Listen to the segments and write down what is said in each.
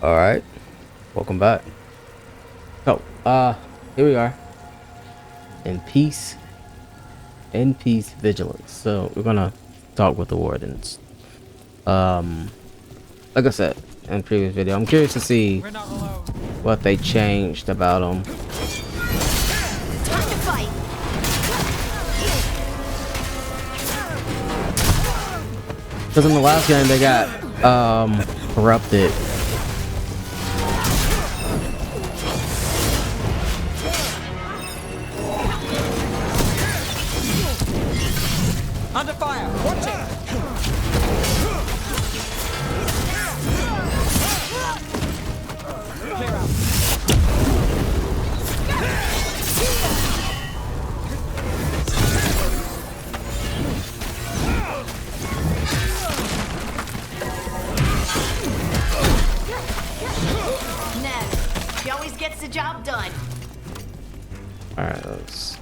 All right, welcome back. So, here we are in peace, vigilance. So we're gonna talk with the wardens. Um, like I said in the previous video, I'm curious to see what they changed about them. Time to fight. Because in the last game they got corrupted. Under fire! Watch it! Clear out. Ned, he always gets the job done. All right, let's.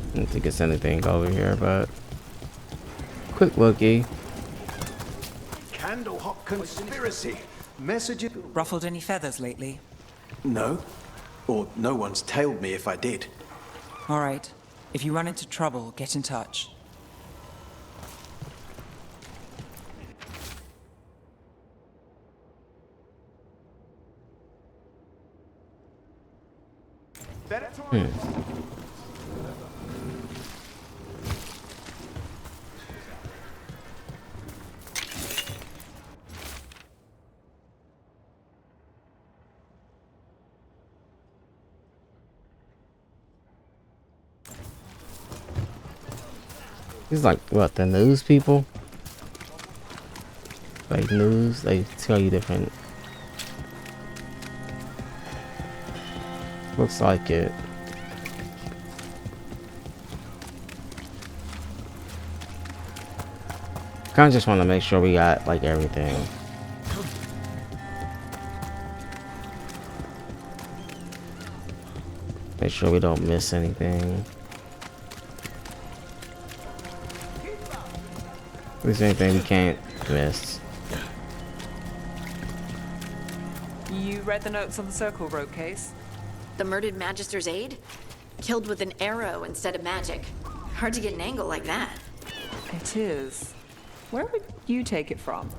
I don't think it's anything over here, but quick looky. Candlehop conspiracy. Messages? Ruffled any feathers lately? No. Or no one's tailed me if I did. All right. If you run into trouble, get in touch. He's like, what, the news people? Like news, they tell you different. Looks like it. Kind of just want to make sure we got like everything. Make sure we don't miss anything. If there's anything we can't miss. You read the notes on the Circle Road case? The murdered Magister's aide? Killed with an arrow instead of magic. Hard to get an angle like that. It is. Where would you take it from?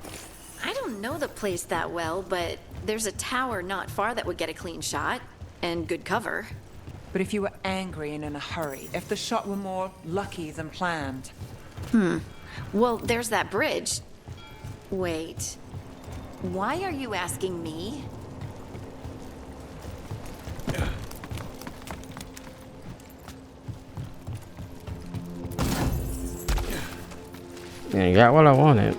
I don't know the place that well, but there's a tower not far that would get a clean shot. And good cover. But if you were angry and in a hurry, if the shot were more lucky than planned. Well, there's that bridge. Wait. Why are you asking me? Yeah, you got what I wanted.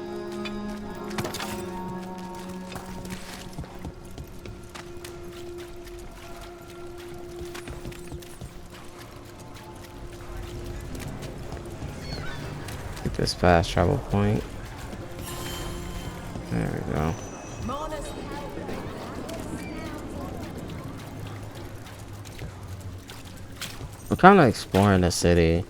Get this fast travel point. There we go. We're kind of exploring the city.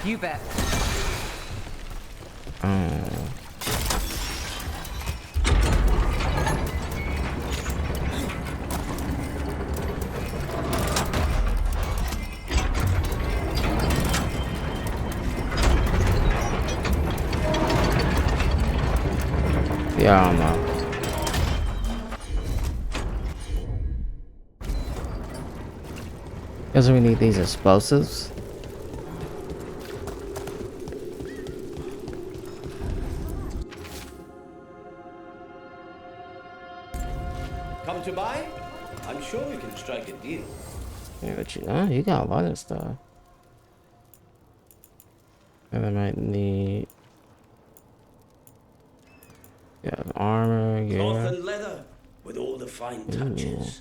You bet. Yeah, I don't know. Guess we need these explosives. Come to buy? I'm sure we can strike a deal. Yeah, but you got a lot of stuff. And I might need. Yeah, armor, Cloth yeah. and leather with all the fine touches.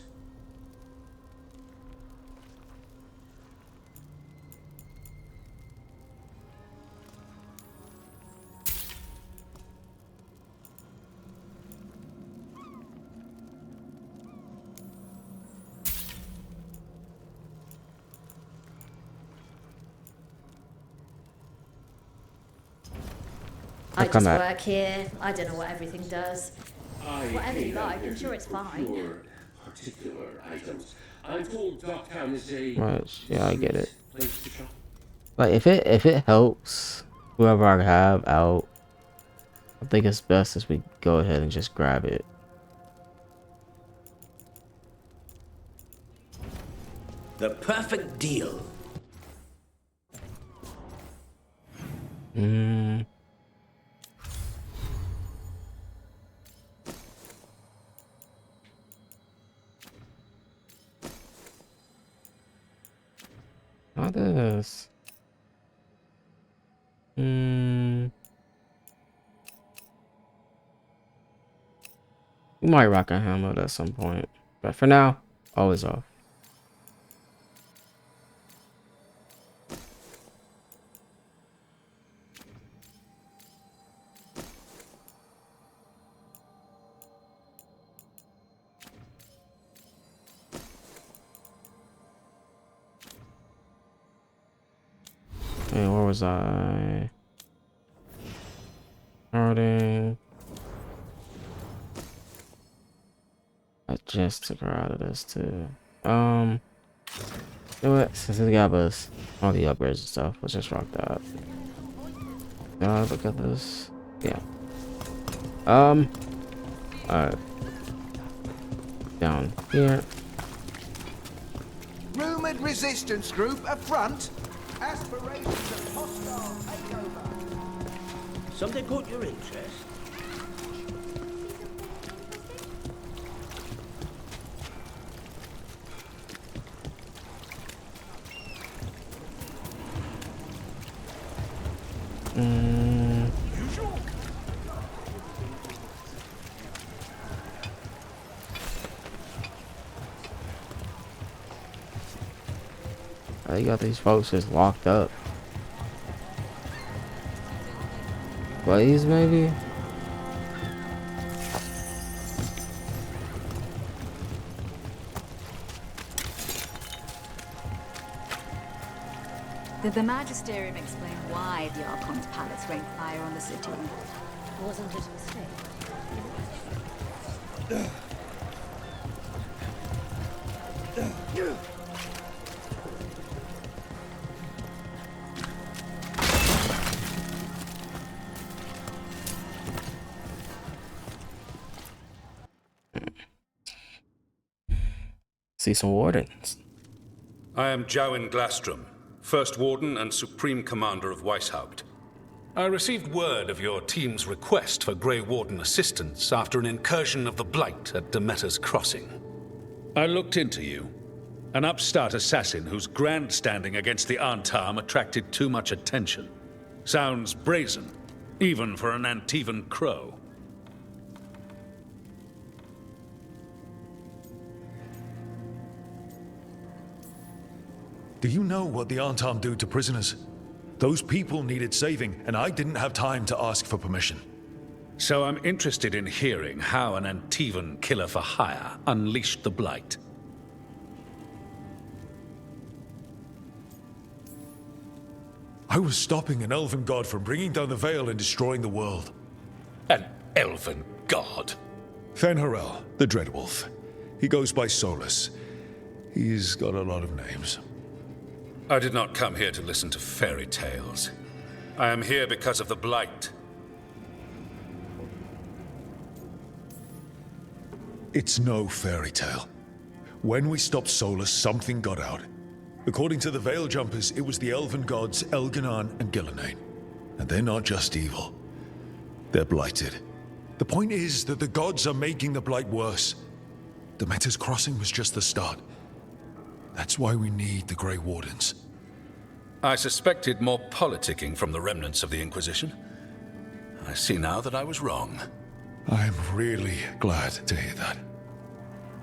I come just back. work here. I don't know what everything does. Whatever you like, I'm sure it's fine. Particular items. I'm told Docktown is a Right, yeah, I get it. place to shop. Like if it helps whoever I have out, I think it's best as we go ahead and just grab it. The perfect deal. Not this. We might rock a hammer at some point, but for now, always off. Hey, where was I? Starting. I just took her out of this too. You know what? Since it got us all the upgrades and stuff, let's just rock that. Look at this. Yeah. Alright. Down here. Rumored resistance group affront. Aspirations of hostile takeover. Something caught your interest? You got these folks just locked up. Blaze, maybe? Did the Magisterium explain why the Archon's palace rained fire on the city? Wasn't it a mistake? See some wardens. I am Jowin Glastrom, First Warden and Supreme Commander of Weishaupt. I received word of your team's request for Grey Warden assistance after an incursion of the Blight at Demeter's Crossing. I looked into you. An upstart assassin whose grandstanding against the Antarm attracted too much attention. Sounds brazen, even for an Antivan crow. Do you know what the Antarm do to prisoners? Those people needed saving, and I didn't have time to ask for permission. So I'm interested in hearing how an Antivan killer for hire unleashed the Blight. I was stopping an elven god from bringing down the Veil and destroying the world. An elven god? Fen'Harel, the Dreadwolf. He goes by Solus. He's got a lot of names. I did not come here to listen to fairy tales. I am here because of the Blight. It's no fairy tale. When we stopped Solus, something got out. According to the Veil Jumpers, it was the elven gods Elganan and Gillenane. And they're not just evil. They're blighted. The point is that the gods are making the Blight worse. Demeter's Crossing was just the start. That's why we need the Grey Wardens. I suspected more politicking from the remnants of the Inquisition. I see now that I was wrong. I'm really glad to hear that.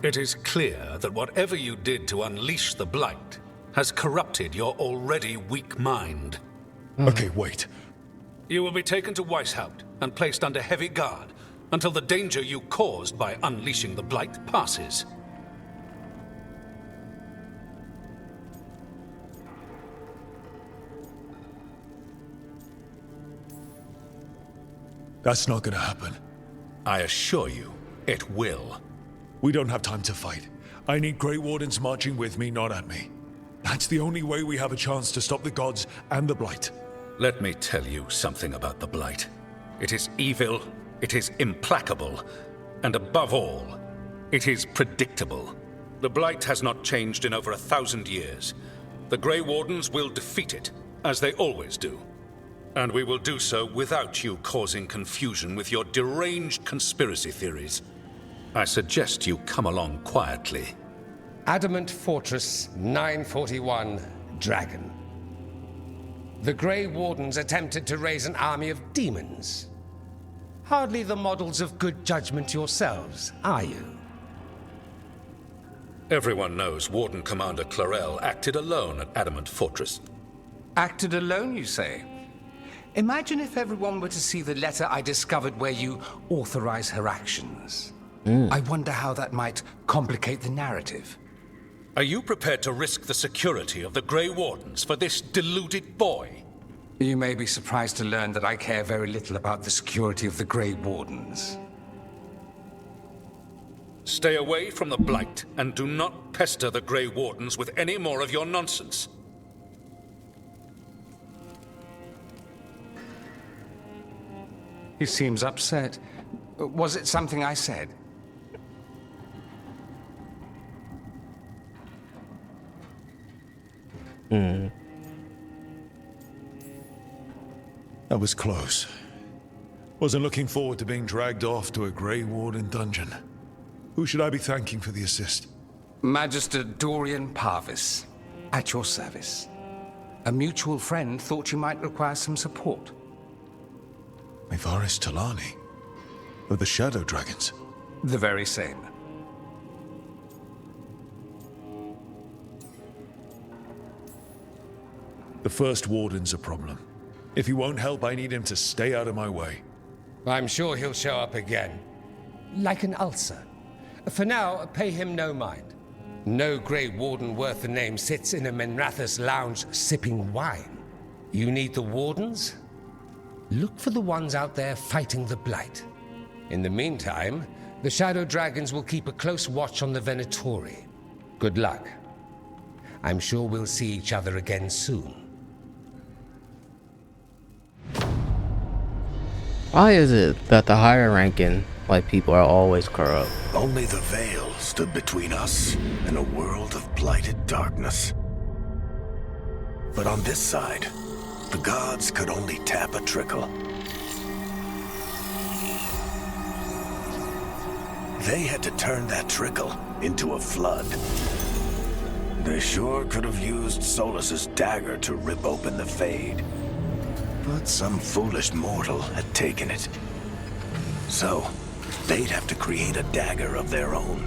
It is clear that whatever you did to unleash the Blight has corrupted your already weak mind. Okay, wait. You will be taken to Weishaupt and placed under heavy guard until the danger you caused by unleashing the Blight passes. That's not gonna happen. I assure you, it will. We don't have time to fight. I need Grey Wardens marching with me, not at me. That's the only way we have a chance to stop the gods and the Blight. Let me tell you something about the Blight. It is evil, it is implacable, and above all, it is predictable. The Blight has not changed in over 1,000 years. The Grey Wardens will defeat it, as they always do. And we will do so without you causing confusion with your deranged conspiracy theories. I suggest you come along quietly. Adamant Fortress 941, Dragon. The Grey Wardens attempted to raise an army of demons. Hardly the models of good judgment yourselves, are you? Everyone knows Warden Commander Clarel acted alone at Adamant Fortress. Acted alone, you say? Imagine if everyone were to see the letter I discovered where you authorize her actions. I wonder how that might complicate the narrative. Are you prepared to risk the security of the Grey Wardens for this deluded boy? You may be surprised to learn that I care very little about the security of the Grey Wardens. Stay away from the Blight, and do not pester the Grey Wardens with any more of your nonsense. He seems upset. Was it something I said? That was close. Wasn't looking forward to being dragged off to a Grey Warden dungeon. Who should I be thanking for the assist? Magister Dorian Parvis, at your service. A mutual friend thought you might require some support. Ivaris Talani, of the Shadow Dragons. The very same. The First Warden's a problem. If he won't help, I need him to stay out of my way. I'm sure he'll show up again. Like an ulcer. For now, pay him no mind. No Grey Warden worth the name sits in a Menrathus lounge sipping wine. You need the Wardens? Look for the ones out there fighting the Blight. In the meantime, the Shadow Dragons will keep a close watch on the Venatori. Good luck. I'm sure we'll see each other again soon. Why is it that the higher ranking like people are always corrupt? Only the veil stood between us and a world of blighted darkness. But on this side, the gods could only tap a trickle. They had to turn that trickle into a flood. They sure could have used Solus's dagger to rip open the Fade. But some foolish mortal had taken it. So, they'd have to create a dagger of their own.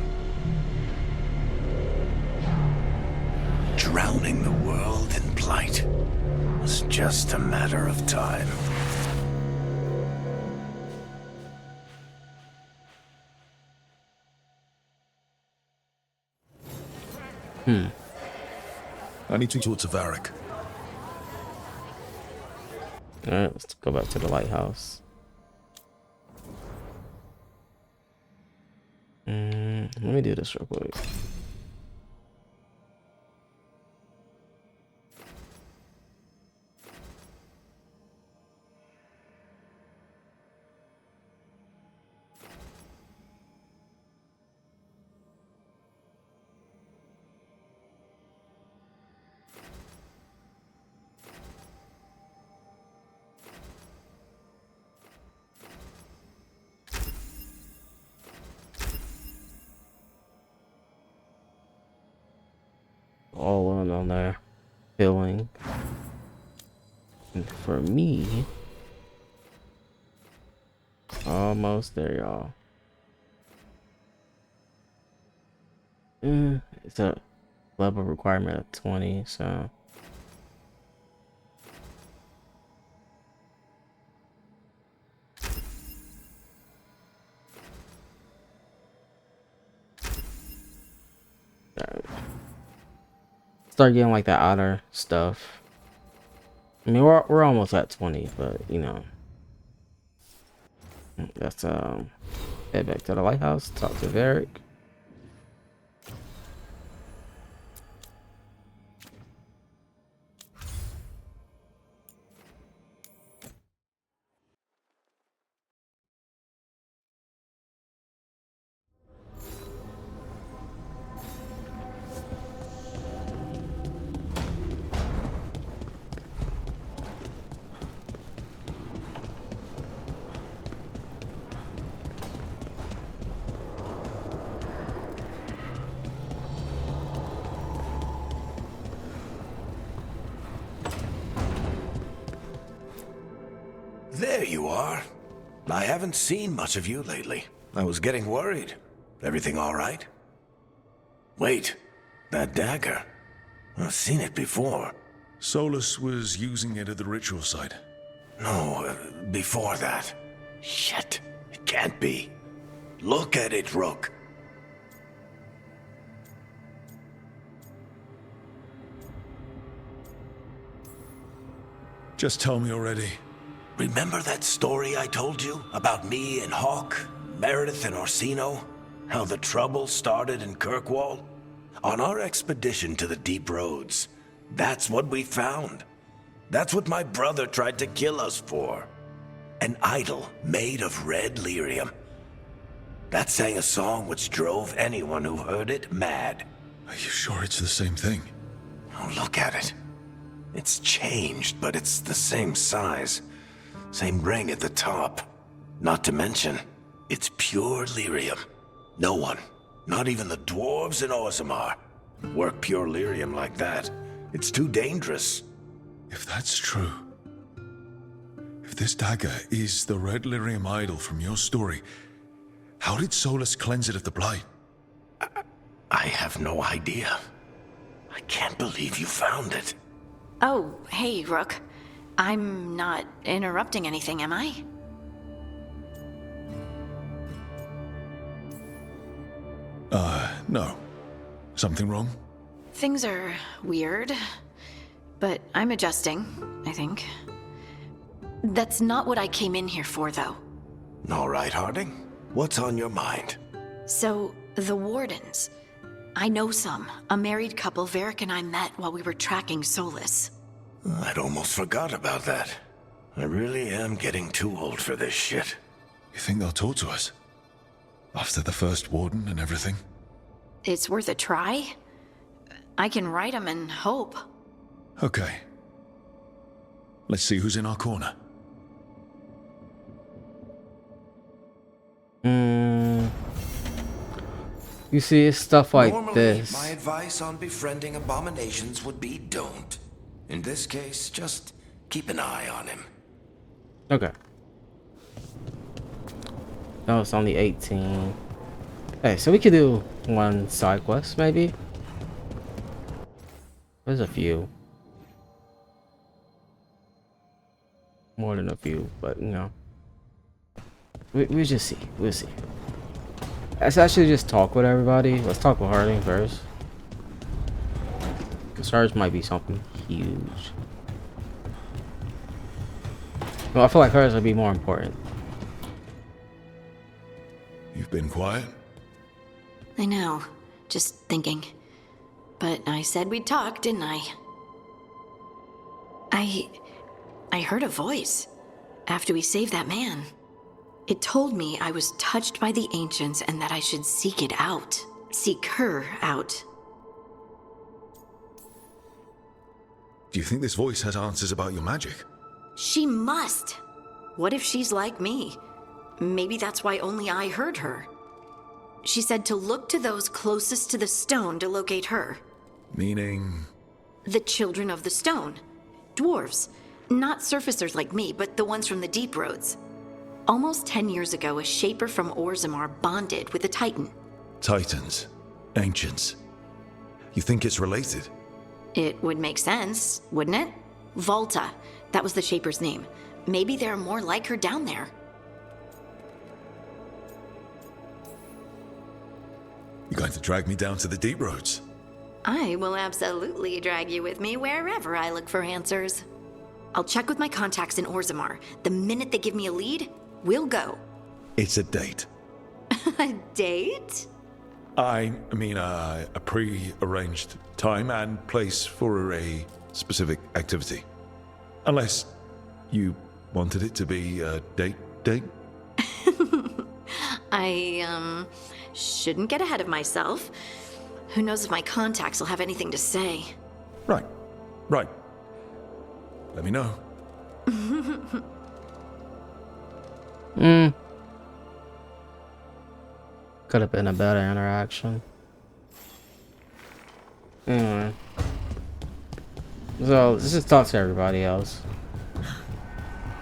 Drowning the world in blight was just a matter of time. I need to talk to Varric. Alright, let's go back to the lighthouse. Let me do this real quick. All in on there, filling. And for me, almost there, y'all. It's a level requirement of 20, so. Start getting like that outer stuff. I mean, we're almost at 20, but you know. Let's head back to the lighthouse, talk to Varric. There you are. I haven't seen much of you lately. I was getting worried. Everything all right? Wait, that dagger. I've seen it before. Solus was using it at the ritual site. No, before that. Shit, it can't be. Look at it, Rook. Just tell me already. Remember that story I told you about me and Hawk, Meredith and Orsino? How the trouble started in Kirkwall? On our expedition to the deep roads, that's what we found. That's what my brother tried to kill us for. An idol made of red lyrium. That sang a song which drove anyone who heard it mad. Are you sure it's the same thing? Oh, look at it. It's changed, but it's the same size. Same ring at the top. Not to mention, it's pure lyrium. No one, not even the dwarves in Orzammar, work pure lyrium like that. It's too dangerous. If that's true, if this dagger is the red lyrium idol from your story, how did Solus cleanse it of the blight? I have no idea. I can't believe you found it. Oh, hey, Rook. I'm not interrupting anything, am I? No. Something wrong? Things are weird, but I'm adjusting, I think. That's not what I came in here for, though. All right, Harding. What's on your mind? So, the Wardens. I know some. A married couple Varric and I met while we were tracking Solus. I'd almost forgot about that. I really am getting too old for this shit. You think they'll talk to us? After the first Warden and everything? It's worth a try. I can write them and hope. Okay. Let's see who's in our corner. You see, it's stuff like Normally, this. my advice on befriending abominations would be don't. In this case, just keep an eye on him. Okay. No, it's only 18. Hey, so we could do one side quest, maybe? There's a few. More than a few, but you know. We'll just see. We'll see. Let's actually just talk with everybody. Let's talk with Harding first. Because hers might be something huge. Well, I feel like hers would be more important. You've been quiet? I know. Just thinking. But I said we'd talk, didn't I? I heard a voice after we saved that man. It told me I was touched by the ancients and that I should seek it out. Seek her out. Do you think this voice has answers about your magic? She must. What if she's like me? Maybe that's why only I heard her. She said to look to those closest to the stone to locate her. Meaning? The children of the stone. Dwarves. Not surfacers like me, but the ones from the deep roads. Almost 10 years ago, a shaper from Orzammar bonded with a titan. Titans. Ancients. You think it's related? It would make sense, wouldn't it? Volta. That was the shaper's name. Maybe there are more like her down there. You're going to drag me down to the deep roads? I will absolutely drag you with me wherever I look for answers. I'll check with my contacts in Orzammar. The minute they give me a lead, we'll go. It's a date. A date? I mean, a pre-arranged time and place for a specific activity. Unless you wanted it to be a date? I, shouldn't get ahead of myself. Who knows if my contacts will have anything to say. Right. Let me know. Could have been a better interaction. Anyway. So, let's just talk to everybody else.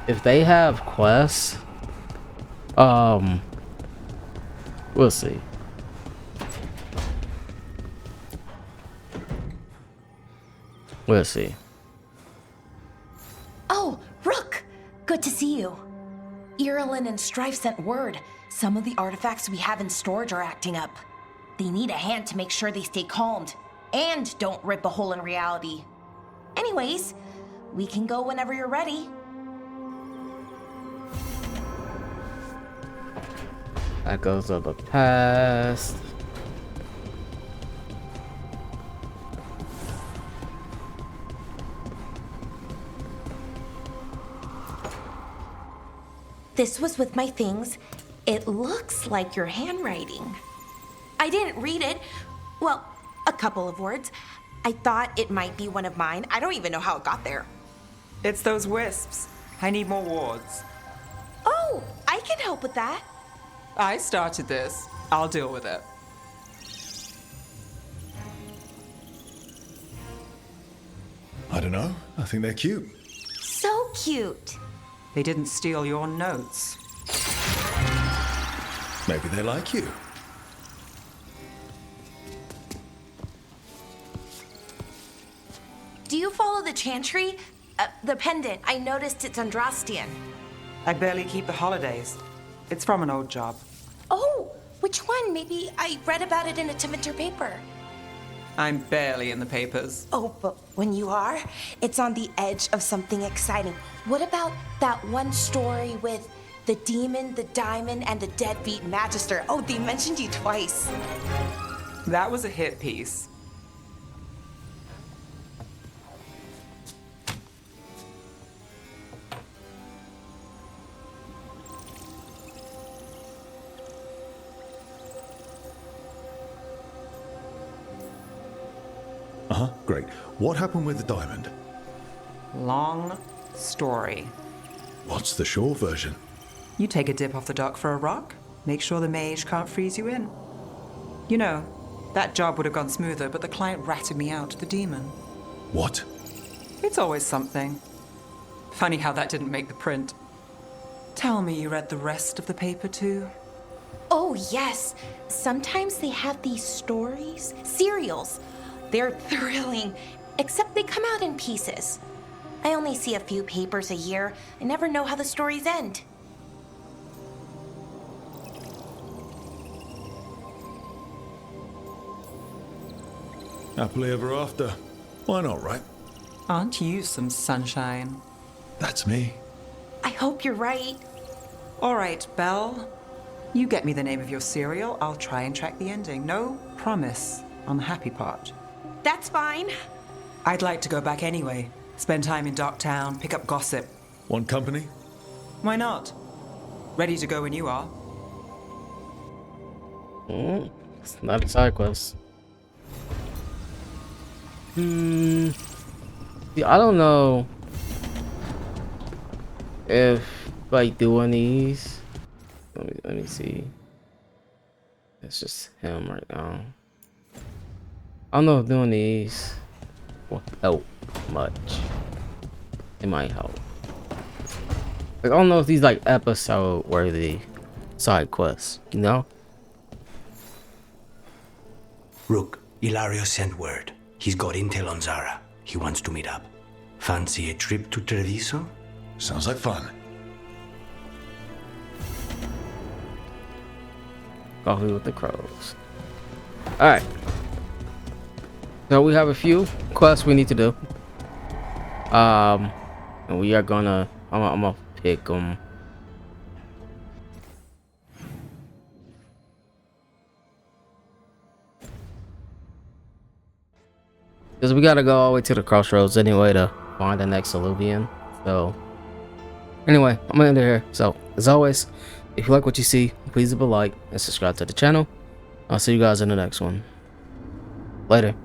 If they have quests, we'll see. We'll see. Oh, Rook! Good to see you. Irilyn and Strife sent word. Some of the artifacts we have in storage are acting up. They need a hand to make sure they stay calmed and don't rip a hole in reality. Anyways, we can go whenever you're ready. Echoes of the past. This was with my things. It looks like your handwriting. I didn't read it. Well, a couple of words. I thought it might be one of mine. I don't even know how it got there. It's those wisps. I need more wards. Oh, I can help with that. I started this. I'll deal with it. I don't know. I think they're cute. So cute. They didn't steal your notes. Maybe they like you. Do you follow the chantry? The pendant. I noticed it's Andrastian. I barely keep the holidays. It's from an old job. Oh, which one? Maybe I read about it in a Timitar paper. I'm barely in the papers. Oh, but when you are, it's on the edge of something exciting. What about that one story with the demon, the diamond, and the deadbeat magister? Oh, they mentioned you twice. That was a hit piece. Great. What happened with the diamond? Long story. What's the short version? You take a dip off the dock for a rock, make sure the mage can't freeze you in. You know, that job would have gone smoother, but the client ratted me out to the demon. What? It's always something. Funny how that didn't make the print. Tell me you read the rest of the paper too? Oh, yes. Sometimes they have these stories, serials. They're thrilling, except they come out in pieces. I only see a few papers a year. I never know how the stories end. Happily ever after. Why not, right? Aren't you some sunshine? That's me. I hope you're right. All right, Belle. You get me the name of your cereal, I'll try and track the ending. No promise on the happy part. That's fine. I'd like to go back anyway. Spend time in Docktown, pick up gossip. Want company? Why not? Ready to go when you are. It's not a side quest. Yeah, I don't know if like doing these. Let me see. It's just him right now. I don't know if doing these will help much. It might help. Like, I don't know if these like episode worthy side quests, you know? Rook, Ilario sent word. He's got intel on Zara. He wants to meet up. Fancy a trip to Treviso? Sounds like fun. Coffee with the crows. Alright. So we have a few quests we need to do. And we are gonna I'm gonna pick them. Because we gotta go all the way to the crossroads anyway to find the next Alluvian. So anyway, I'm gonna end it here. So as always, if you like what you see, please leave a like and subscribe to the channel. I'll see you guys in the next one. Later.